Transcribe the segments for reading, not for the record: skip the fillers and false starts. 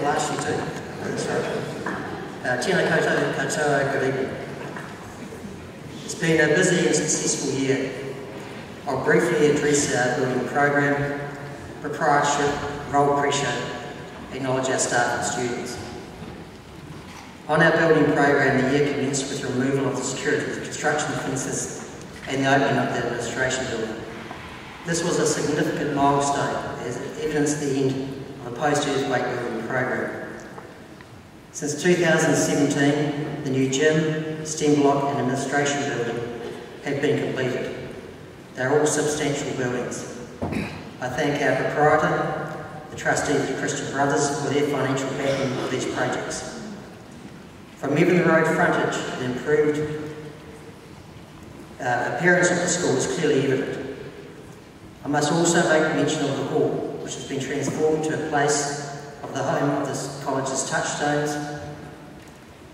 I'll ask you to. That's right. Tēnā koutou, good evening. It's been a busy and successful year. I'll briefly address our building program, proprietorship, role pressure, acknowledge our staff and students. On our building program, the year commenced with removal of the security construction fences and the opening of the administration building. This was a significant milestone as it evidenced the end of the post-earthquake building program. Since 2017, the new gym, STEM block and administration building have been completed. They're all substantial buildings. I thank our proprietor, the trustees of the Christian Brothers for their financial backing of these projects. From even the road frontage, the improved appearance of the school is clearly evident. I must also make mention of the hall, which has been transformed to a place of the home of this college's touchstones,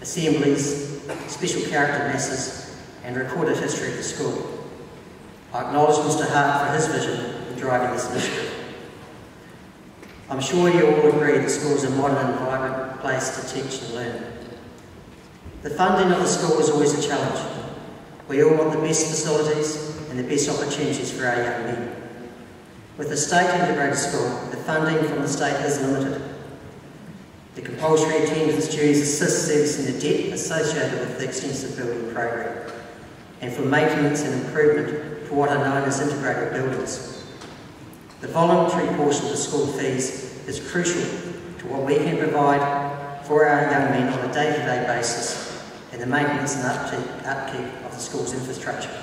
assemblies, special character masses, and recorded history of the school. I acknowledge Mr. Hart for his vision in driving this initiative. I'm sure you all agree the school is a modern and vibrant place to teach and learn. The funding of the school is always a challenge. We all want the best facilities and the best opportunities for our young men. With a state integrated school, the funding from the state is limited. The compulsory attendance dues assist servicing the debt associated with the extensive building program and for maintenance and improvement for what are known as integrated buildings. The voluntary portion of the school fees is crucial to what we can provide for our young men on a day-to-day basis and the maintenance and upkeep of the school's infrastructure.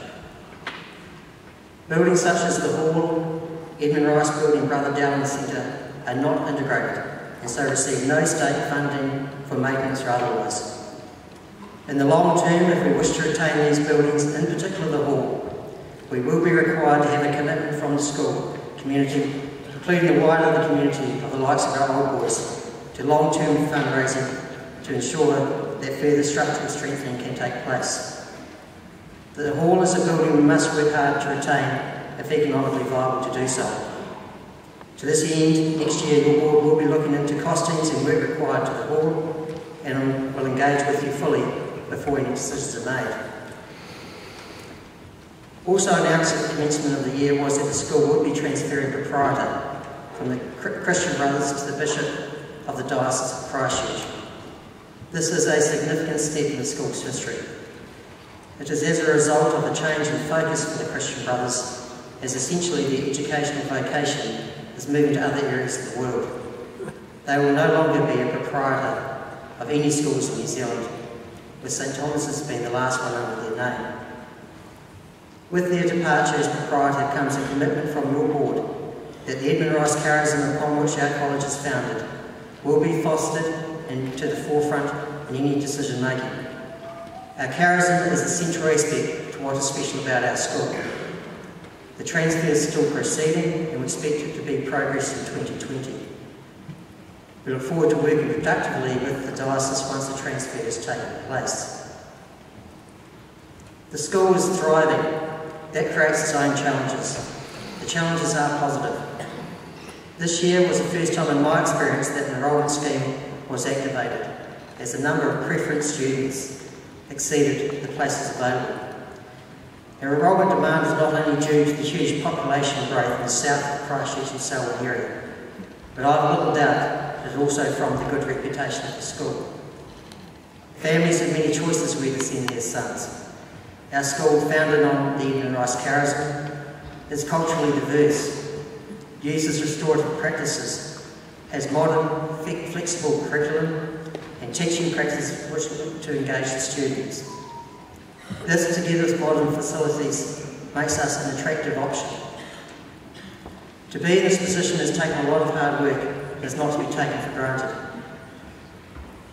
Buildings such as the Hall, Edmund Rice Building, Brother Dowling Centre are not integrated and so receive no state funding for maintenance or otherwise. In the long term, if we wish to retain these buildings, in particular the Hall, we will be required to have a commitment from the school community, including the wider community of the likes of our old boys, to long-term fundraising to ensure that further structural strengthening can take place. The Hall is a building we must work hard to retain if economically viable to do so. To this end, next year your board will be looking into costings and work required to the Hall and will engage with you fully before any decisions are made. Also announced at the commencement of the year was that the school would be transferring proprietor from the Christian Brothers to the Bishop of the Diocese of Christchurch. This is a significant step in the school's history. It is as a result of a change in focus for the Christian Brothers, as essentially the educational vocation is moving to other areas of the world. They will no longer be a proprietor of any schools in New Zealand, with St Thomas's being the last one under their name. With their departure as proprietor comes a commitment from your board that the Edmund Rice charism upon which our college is founded will be fostered and to the forefront in any decision making. Our charism is a central aspect to what is special about our school. The transfer is still proceeding and we expect it to be progress in 2020. We look forward to working productively with the diocese once the transfer has taken place. The school is thriving. That creates its own challenges. The challenges are positive. This year was the first time in my experience that an enrolment scheme was activated, as the number of preference students exceeded the places available. Our enrolment demand is not only due to the huge population growth in the south of Christchurch and Selwyn area, but I have little doubt it is also from the good reputation of the school. Families have many choices where to send their sons. Our school, founded on the Edmund Rice charism, is culturally diverse, uses restorative practices, has modern, flexible curriculum and teaching practices which look to engage the students. This, together with modern facilities, makes us an attractive option. To be in this position has taken a lot of hard work and is not to be taken for granted.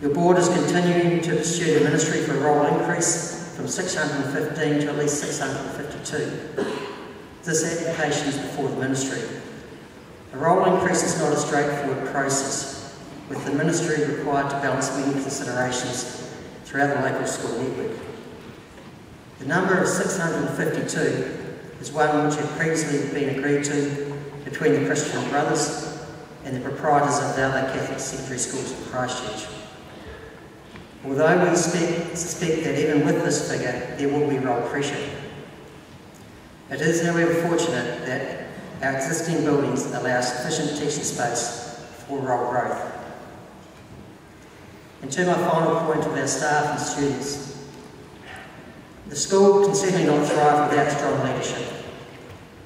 Your board is continuing to pursue the ministry for a roll increase from 615 to at least 652. This application is before the ministry. A roll increase is not a straightforward process, with the ministry required to balance many considerations throughout the local school network. The number of 652 is one which had previously been agreed to between the Christian Brothers and the proprietors of the other Catholic secondary schools in Christchurch. Although we suspect that even with this figure, there will be roll pressure. It is, however, fortunate that our existing buildings allow sufficient teaching space for roll growth. And to my final point of our staff and students, the school can certainly not thrive without strong leadership.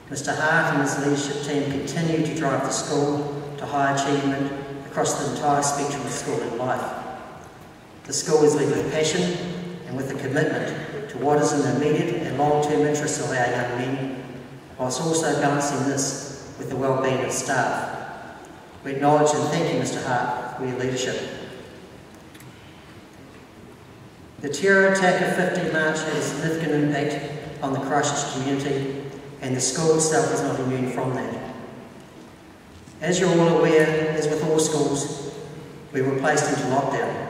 Mr. Hart and his leadership team continue to drive the school to high achievement across the entire spectrum of schooling life. The school is led with passion and with a commitment to what is in the immediate and long-term interests of our young men, whilst also balancing this with the well-being of staff. We acknowledge and thank you, Mr. Hart, for your leadership. The terror attack of 15 March had a significant impact on the Christchurch community, and the school itself is not immune from that. As you're all aware, as with all schools, we were placed into lockdown.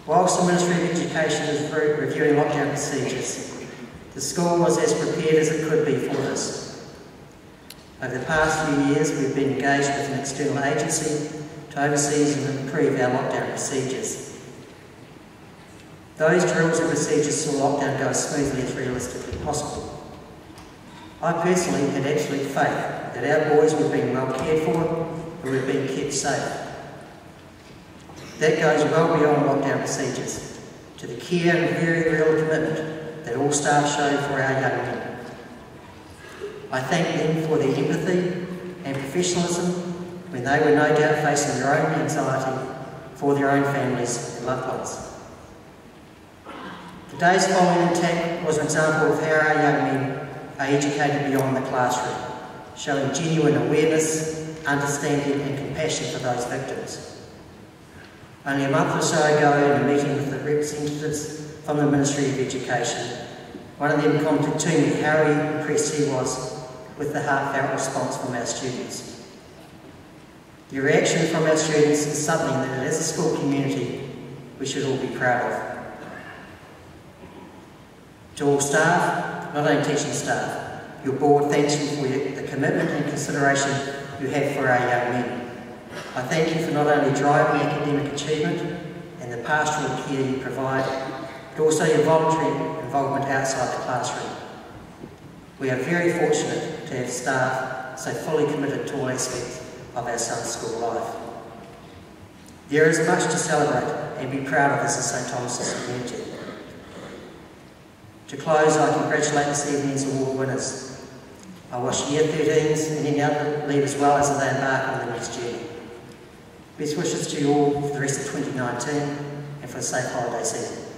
Whilst the Ministry of Education is reviewing lockdown procedures, the school was as prepared as it could be for this. Over the past few years, we've been engaged with an external agency to oversee and improve our lockdown procedures. Those drills and procedures saw lockdown go as smoothly as realistically possible. I personally had absolute faith that our boys were being well cared for and were being kept safe. That goes well beyond lockdown procedures, to the care and very real commitment that all staff showed for our young men. I thank them for their empathy and professionalism when they were no doubt facing their own anxiety for their own families and loved ones. The days following the attack was an example of how our young men are educated beyond the classroom, showing genuine awareness, understanding and compassion for those victims. Only a month or so ago, in a meeting with the representatives from the Ministry of Education, one of them commented to me how impressed he was with the heartfelt response from our students. The reaction from our students is something that, as a school community, we should all be proud of. To all staff, not only teaching staff, your board thanks you for the commitment and consideration you have for our young men. I thank you for not only driving academic achievement and the pastoral care you provide, but also your voluntary involvement outside the classroom. We are very fortunate to have staff so fully committed to all aspects of our son's school life. There is much to celebrate and be proud of as a St Thomas's community. To close, I congratulate this evening's award winners. I wish Year 13s and any other leave as well as they embark on the next journey. Best wishes to you all for the rest of 2019 and for a safe holiday season.